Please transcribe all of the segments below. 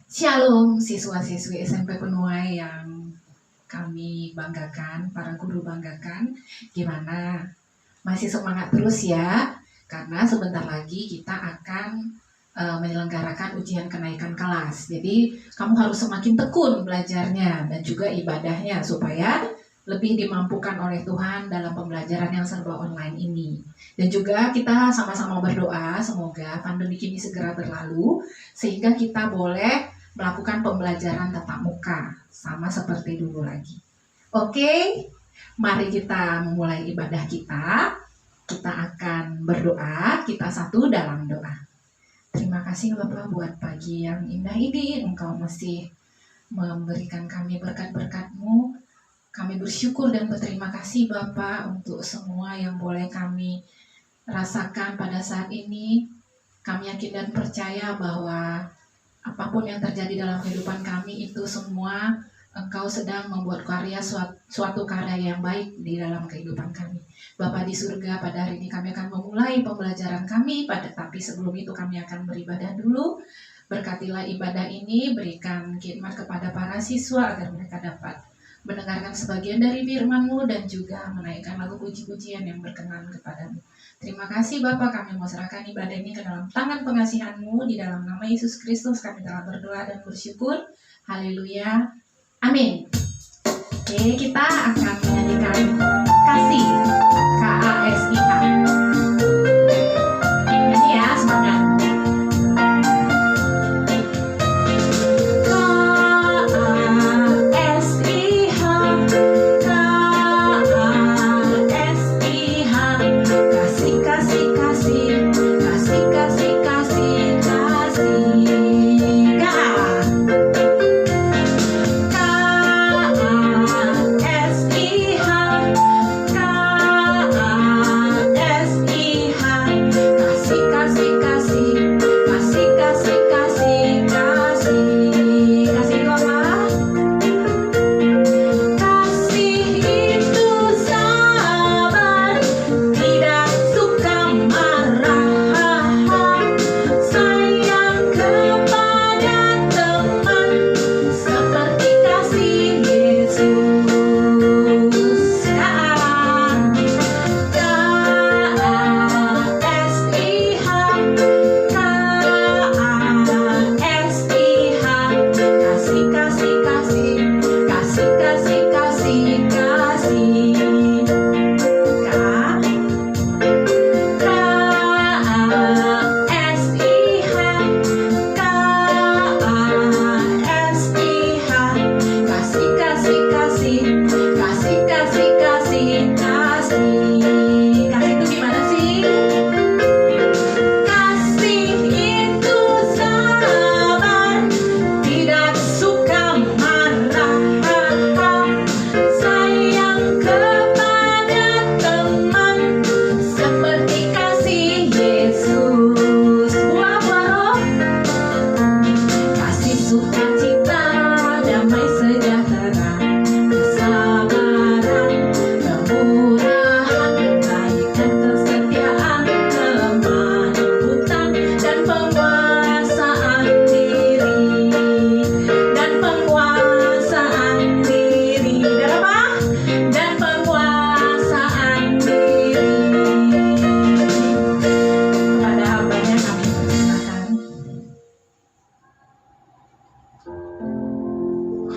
Shalom siswa-siswi SMP Penuai yang kami banggakan, para guru banggakan. Gimana? Masih semangat terus ya? Karena sebentar lagi kita akan menyelenggarakan ujian kenaikan kelas. Jadi kamu harus semakin tekun belajarnya dan juga ibadahnya supaya lebih dimampukan oleh Tuhan dalam pembelajaran yang serba online ini. Dan juga kita sama-sama berdoa semoga pandemi ini segera berlalu sehingga kita boleh melakukan pembelajaran tatap muka sama seperti dulu lagi. Oke, mari kita memulai ibadah kita. Kita akan berdoa, kita satu dalam doa. Terima kasih Bapak buat pagi yang indah ini. Engkau masih memberikan kami berkat-berkat-Mu. Kami bersyukur dan berterima kasih Bapak untuk semua yang boleh kami rasakan pada saat ini. Kami yakin dan percaya bahwa apapun yang terjadi dalam kehidupan kami itu semua Engkau sedang membuat karya suatu karya yang baik di dalam kehidupan kami. Bapa di surga, pada hari ini kami akan memulai pembelajaran kami, tapi sebelum itu kami akan beribadah dulu. Berkatilah ibadah ini, berikan khidmat kepada para siswa agar mereka dapat mendengarkan sebagian dari firman-Mu dan juga menaikkan lagu puji-pujian yang berkenan kepadamu. Terima kasih Bapa, kami mau serahkan ibadah ini ke dalam tangan pengasihan-Mu. Di dalam nama Yesus Kristus kami telah berdoa dan bersyukur. Haleluya. Amin. Oke, kita akan menyanyikan Kasih, KASIH. Ini ya, semangat.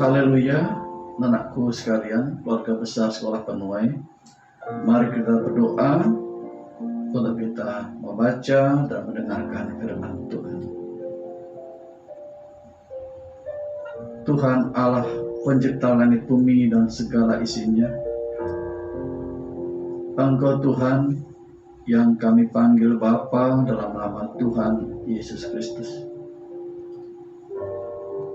Haleluya, anakku sekalian, keluarga besar sekolah Penuai. Mari kita berdoa untuk kita membaca dan mendengarkan firman Tuhan. Tuhan Allah, pencipta langit bumi dan segala isinya, Engkau Tuhan yang kami panggil Bapa dalam nama Tuhan Yesus Kristus.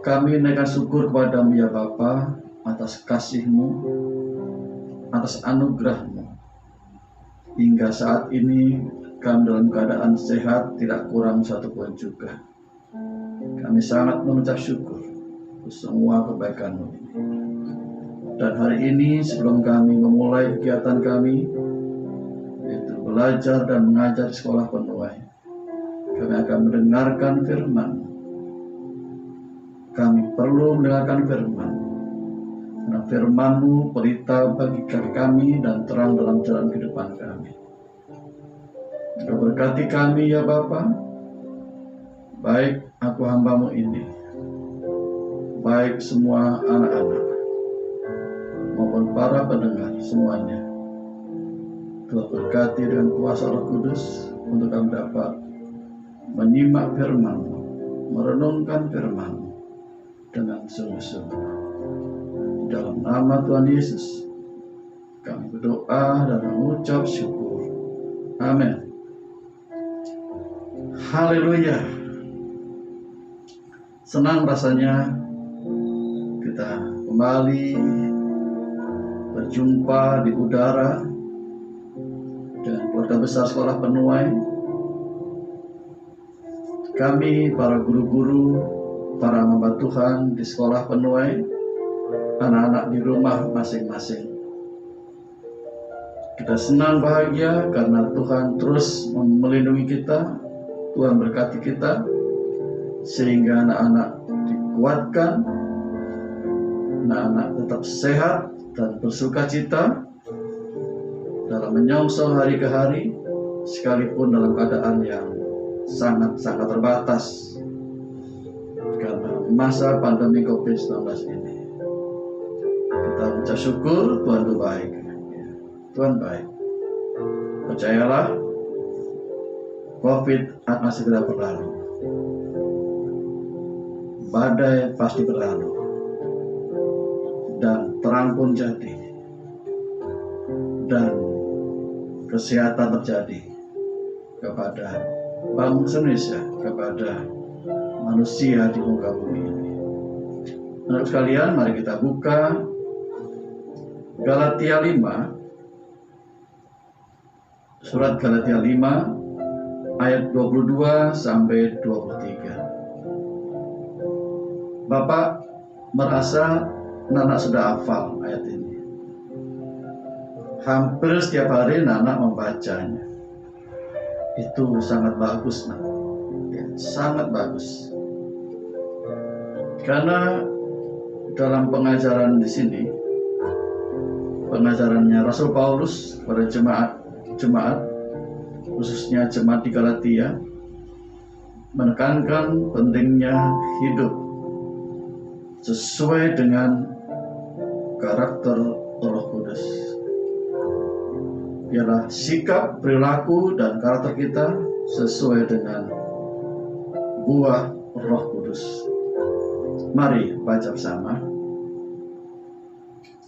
Kami naikkan syukur kepadamu ya Bapa atas kasih-Mu, atas anugerah-Mu. Hingga saat ini kami dalam keadaan sehat, tidak kurang satupun juga. Kami sangat mengucap syukur untuk semua kebaikan-Mu ini. Dan hari ini sebelum kami memulai kegiatan kami, yaitu belajar dan mengajar di sekolah Penuai, kami akan mendengarkan firman. kami perlu mendengarkan firman. Karena firman-Mu pelita bagi kaki kami dan terang dalam jalan kehidupan kami. Kau berkati kami ya Bapa, baik aku hamba-Mu ini, baik semua anak-anak, maupun para pendengar semuanya. Tuhan berkati dengan kuasa Roh Kudus untuk kami dapat menyimak firman-Mu, merenungkan firman-Mu dengan sungguh-sungguh. Dalam nama Tuhan Yesus, kami berdoa dan mengucap syukur. Amin. Haleluya. Senang rasanya kita kembali berjumpa di udara dengan keluarga besar sekolah Penuai. Kami para guru-guru, para hamba Tuhan di sekolah Penuai, anak-anak di rumah masing-masing. Kita senang bahagia karena Tuhan terus melindungi kita, Tuhan berkati kita, sehingga anak-anak dikuatkan, anak-anak tetap sehat dan bersuka cita dalam menyongsong hari ke hari, sekalipun dalam keadaan yang sangat-sangat terbatas karena masa pandemi COVID-19 ini. Kita mengucap syukur, Tuhan itu baik. Tuhan baik. Percayalah, COVID akan segera berlalu. Badai pasti berlalu. Dan terang pun jadi. Dan kesehatan terjadi kepada bangsa Indonesia, kepada manusia di muka bumi ini. Anak sekalian, mari kita buka Galatia 5, surat Galatia 5 ayat 22 sampai 23. Bapak merasa Nana sudah hafal ayat ini. Hampir setiap hari Nana membacanya. Itu sangat bagus, Nak. Ya, sangat bagus. Karena dalam pengajaran di sini, pengajarannya Rasul Paulus kepada jemaat, khususnya jemaat di Galatia, menekankan pentingnya hidup sesuai dengan karakter Roh Kudus. Ialah sikap, perilaku, dan karakter kita sesuai dengan buah Roh Kudus. Mari baca bersama.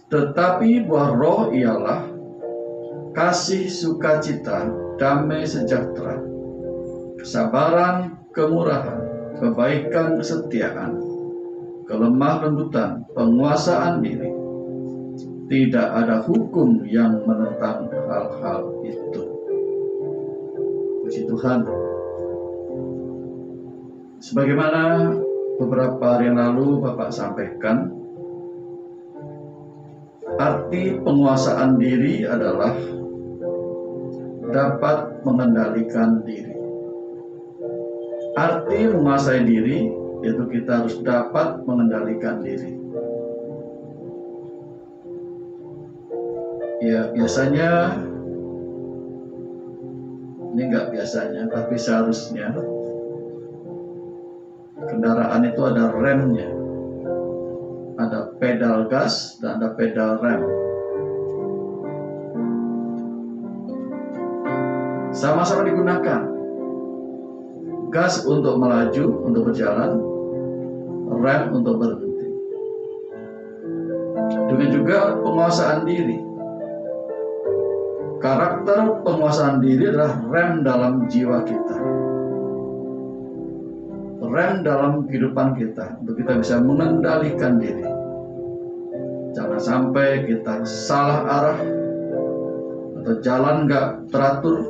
Tetapi buah roh ialah kasih, sukacita, damai sejahtera, kesabaran, kemurahan, kebaikan, kesetiaan, kelemah lembutan, penguasaan diri. Tidak ada hukum yang menentang hal-hal itu. Puji Tuhan. Sebagaimana beberapa hari yang lalu Bapak sampaikan, arti penguasaan diri adalah dapat mengendalikan diri. Arti menguasai diri yaitu kita harus dapat mengendalikan diri. Ya, biasanya, ini enggak biasanya, tapi seharusnya kendaraan itu ada remnya. Ada pedal gas dan ada pedal rem. Sama-sama digunakan. Gas untuk melaju, untuk berjalan, rem untuk berhenti. Demikian juga penguasaan diri. Karakter penguasaan diri adalah rem dalam jiwa kita, rem dalam kehidupan kita, untuk kita bisa mengendalikan diri. Jangan sampai kita salah arah atau jalan nggak teratur,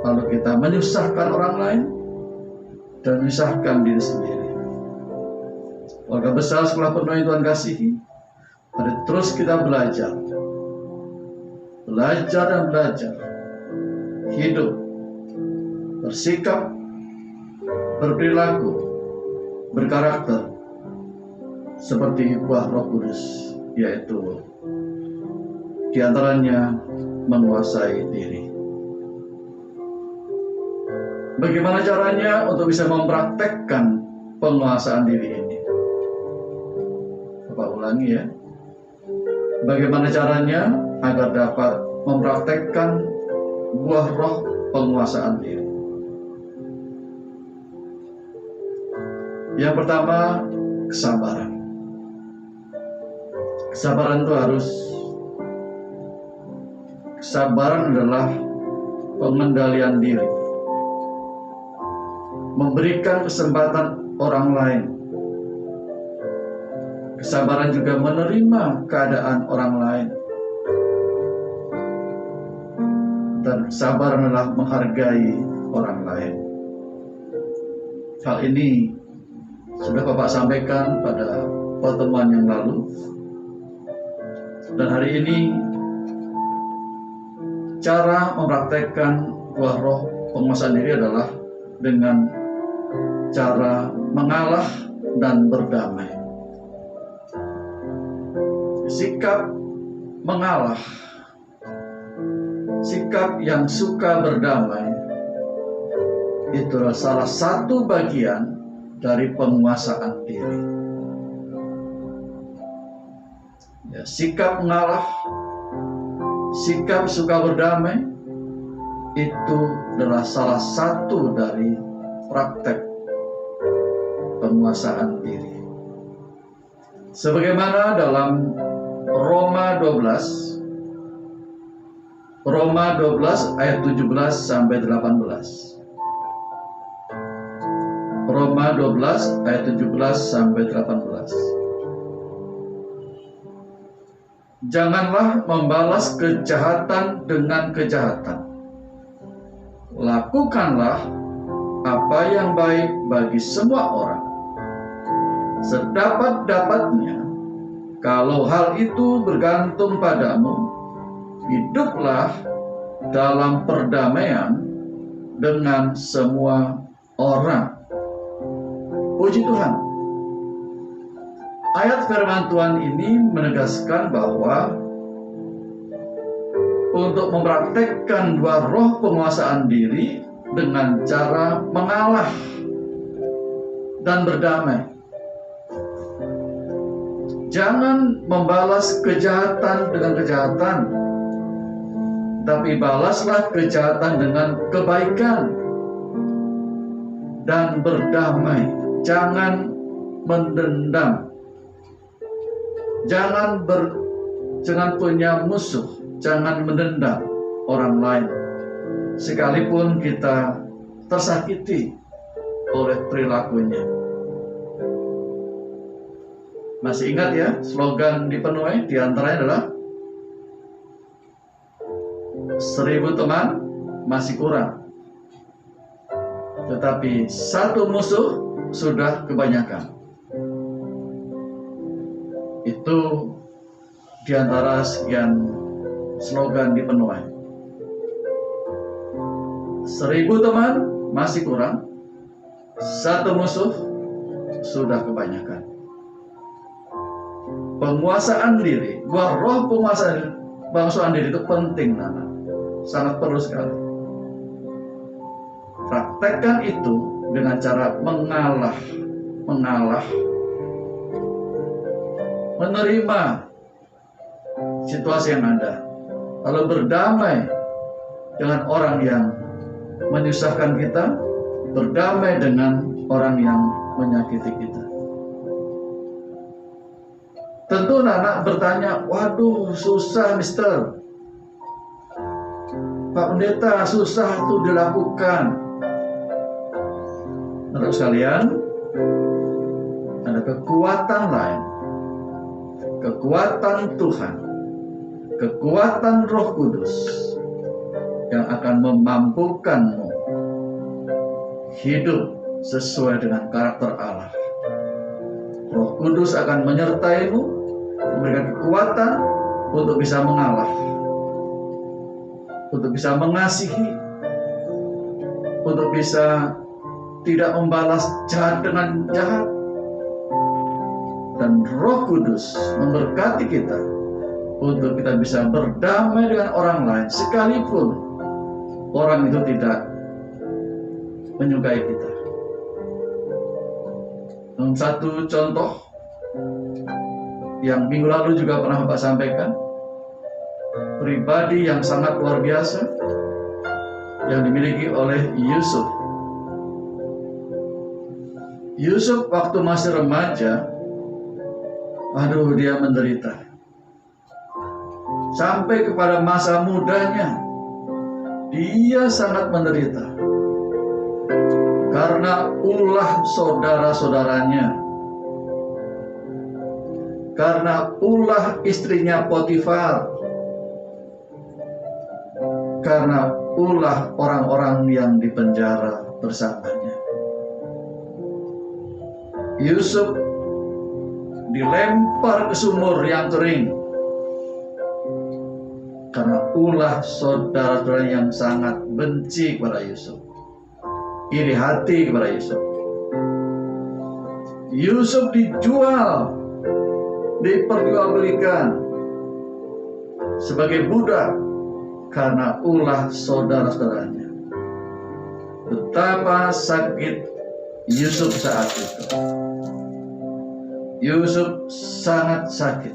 lalu kita menyusahkan orang lain dan menyusahkan diri sendiri. Keluarga besar sekolah Penuai Tuhan kasihi, mari terus kita belajar dan belajar, hidup, bersikap, berperilaku, berkarakter seperti buah Roh Kudus, yaitu diantaranya menguasai diri. Bagaimana caranya untuk bisa mempraktekkan penguasaan diri ini? Bapak ulangi ya. Bagaimana caranya agar dapat mempraktekkan buah roh penguasaan diri? Yang pertama, kesabaran. Kesabaran adalah pengendalian diri, memberikan kesempatan orang lain. Kesabaran juga menerima keadaan orang lain. Dan kesabaran adalah menghargai orang lain. Hal ini sudah Bapak sampaikan pada pertemuan yang lalu. Dan hari ini cara mempraktekkan buah roh penguasaan diri adalah dengan cara mengalah dan berdamai. Sikap mengalah, sikap yang suka berdamai, itu adalah salah satu bagian dari penguasaan diri. Ya, sikap mengalah, sikap suka berdamai, itu adalah salah satu dari praktek penguasaan diri. Sebagaimana dalam Roma 12 ayat 17 sampai 18. Roma 12 ayat 17 sampai 18. Janganlah membalas kejahatan dengan kejahatan. Lakukanlah apa yang baik bagi semua orang, sedapat-dapatnya. Kalau hal itu bergantung padamu, hiduplah dalam perdamaian dengan semua orang. Puji Tuhan. Ayat firman Tuhan ini menegaskan bahwa untuk mempraktekkan dua roh penguasaan diri dengan cara mengalah dan berdamai. Jangan membalas kejahatan dengan kejahatan, tapi balaslah kejahatan dengan kebaikan dan berdamai. Jangan mendendam, jangan punya musuh, jangan mendendam orang lain, sekalipun kita tersakiti oleh perilakunya. Masih ingat ya, slogan di Penuai diantaranya adalah 1000 teman masih kurang, tetapi satu musuh sudah kebanyakan. Itu diantara sekian slogan di Penuai. 1000 teman masih kurang, satu musuh sudah kebanyakan. Penguasaan diri, buah roh penguasaan diri itu penting, Nana. Sangat perlu sekali. Praktekkan itu dengan cara mengalah, menerima situasi yang ada, lalu berdamai dengan orang yang menyusahkan kita, berdamai dengan orang yang menyakiti kita. Tentu anak bertanya, waduh susah mister, Pak Pendeta, susah itu dilakukan. Saudara sekalian, ada kekuatan lain, kekuatan Tuhan, kekuatan Roh Kudus yang akan memampukanmu hidup sesuai dengan karakter Allah. Roh Kudus akan menyertaimu, memberikan kekuatan untuk bisa mengalah, untuk bisa mengasihi, untuk bisa tidak membalas jahat dengan jahat, dan Roh Kudus memberkati kita untuk kita bisa berdamai dengan orang lain sekalipun orang itu tidak menyukai kita. Satu contoh yang minggu lalu juga pernah Bapak sampaikan, pribadi yang sangat luar biasa yang dimiliki oleh Yusuf. Yusuf waktu masih remaja, dia menderita. Sampai kepada masa mudanya, dia sangat menderita. Karena ulah saudara-saudaranya. Karena ulah istrinya Potifar. Karena ulah orang-orang yang dipenjara bersamanya. Yusuf dilempar ke sumur yang kering karena ulah saudara-saudara yang sangat benci kepada Yusuf, iri hati kepada Yusuf. Yusuf dijual, diperjualbelikan sebagai budak karena ulah saudara-saudaranya. Betapa sakit Yusuf saat itu. Yusuf sangat sakit,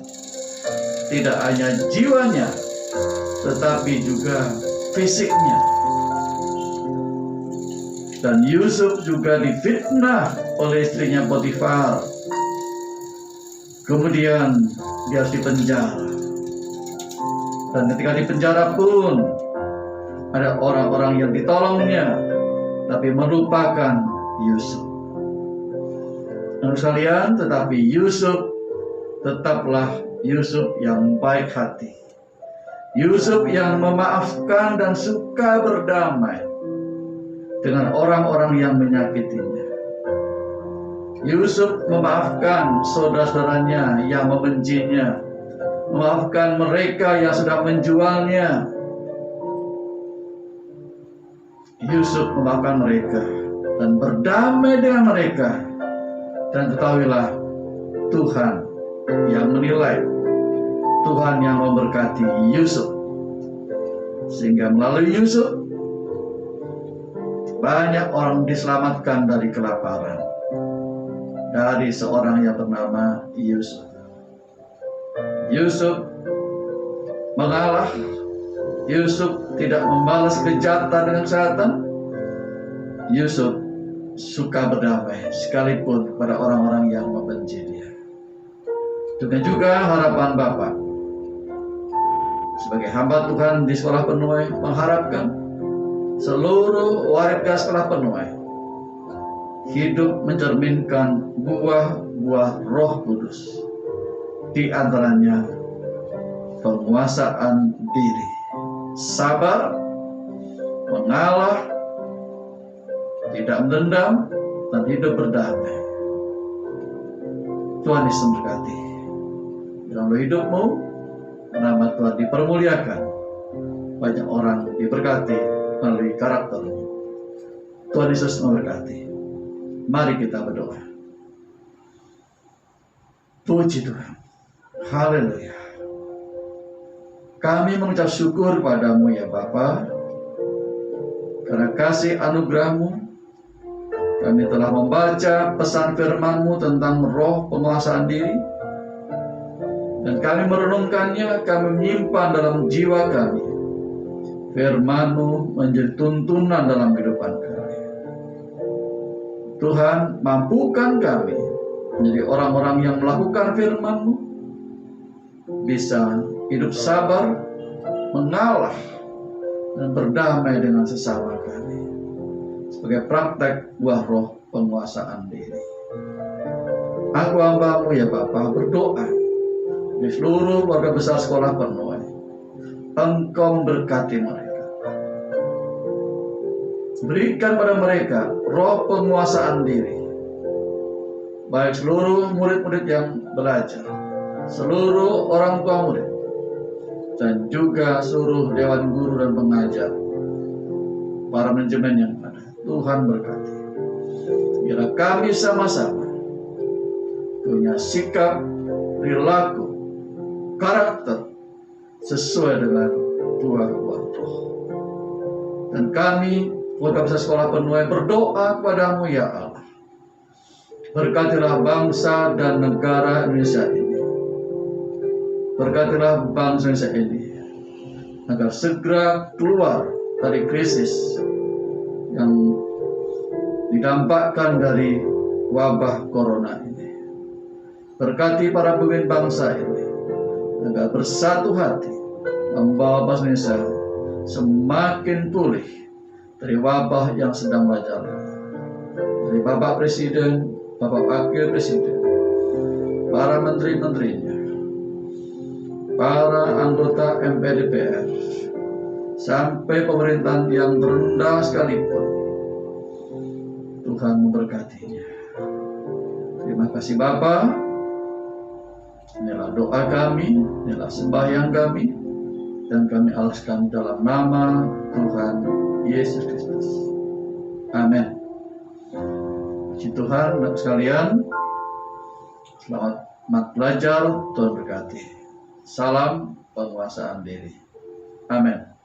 tidak hanya jiwanya tetapi juga fisiknya. Dan Yusuf juga difitnah oleh istrinya Potifar. Kemudian dia harus dipenjara. Dan ketika dipenjara pun ada orang-orang yang ditolongnya, tapi melupakan Yusuf. Menurut kalian, tetapi Yusuf tetaplah Yusuf yang baik hati. Yusuf yang memaafkan dan suka berdamai dengan orang-orang yang menyakitinya. Yusuf memaafkan saudara-saudaranya yang membencinya, memaafkan mereka yang sudah menjualnya. Yusuf memaafkan mereka dan berdamai dengan mereka. Dan ketahuilah, Tuhan yang menilai, Tuhan yang memberkati Yusuf, sehingga melalui Yusuf banyak orang diselamatkan dari kelaparan dari seorang yang bernama Yusuf. Yusuf mengalah. Yusuf tidak membalas kejahatan dengan kejahatan. Yusuf suka berdamai sekalipun kepada orang-orang yang membenci dia. Demikian juga harapan Bapak sebagai hamba Tuhan di sekolah Penuai mengharapkan seluruh warga sekolah Penuai hidup mencerminkan buah-buah Roh Kudus, di antaranya penguasaan diri, sabar, mengalah, tidak mendendam, dan hidup berdamai. Tuhan Yesus memberkati. Dalam hidupmu, nama Tuhan dipermuliakan. Banyak orang diberkati melalui karaktermu. Tuhan Yesus memberkati. Mari kita berdoa. Puji Tuhan. Haleluya. Kami mengucap syukur padamu ya Bapa, karena kasih anugerah-Mu. Kami telah membaca pesan firman-Mu tentang roh penguasaan diri, dan kami merenungkannya, kami menyimpan dalam jiwa kami. Firman-Mu menjadi tuntunan dalam kehidupan kami. Tuhan, mampukan kami menjadi orang-orang yang melakukan firman-Mu, bisa hidup sabar, mengalah, dan berdamai dengan sesama kami sebagai praktek buah roh penguasaan diri. Aku hamba-Mu ya Bapa berdoa di seluruh warga besar sekolah Penuai, Engkau berkati mereka. Berikan pada mereka roh penguasaan diri, baik seluruh murid-murid yang belajar, seluruh orang tua murid, dan juga seluruh dewan guru dan pengajar, para manajemen yang ada. Tuhan berkati. Biarlah kami sama-sama punya sikap, perilaku, karakter sesuai dengan buah-buah roh. Dan kami, keluarga besar Sekolah Penuai, berdoa kepadamu ya Allah. Berkatilah bangsa dan negara Indonesia ini. Berkatilah bangsa Indonesia ini agar segera keluar dari krisis yang didampakkan dari wabah corona ini. Berkati para pemimpin bangsa ini agar bersatu hati membawa bangsa Indonesia semakin pulih dari wabah yang sedang merajalela. Dari Bapak Presiden, Bapak Wakil Presiden, para menteri-menterinya, para anggota MPR DPR, sampai pemerintahan yang terendah sekalipun, Tuhan memberkatinya. Terima kasih Bapa. Inilah doa kami, inilah sembahyang kami, dan kami alaskan dalam nama Tuhan Yesus Kristus. Amin. Puji Tuhan, anak sekalian, selamat belajar, Tuhan berkati. Salam penguasaan diri. Amin.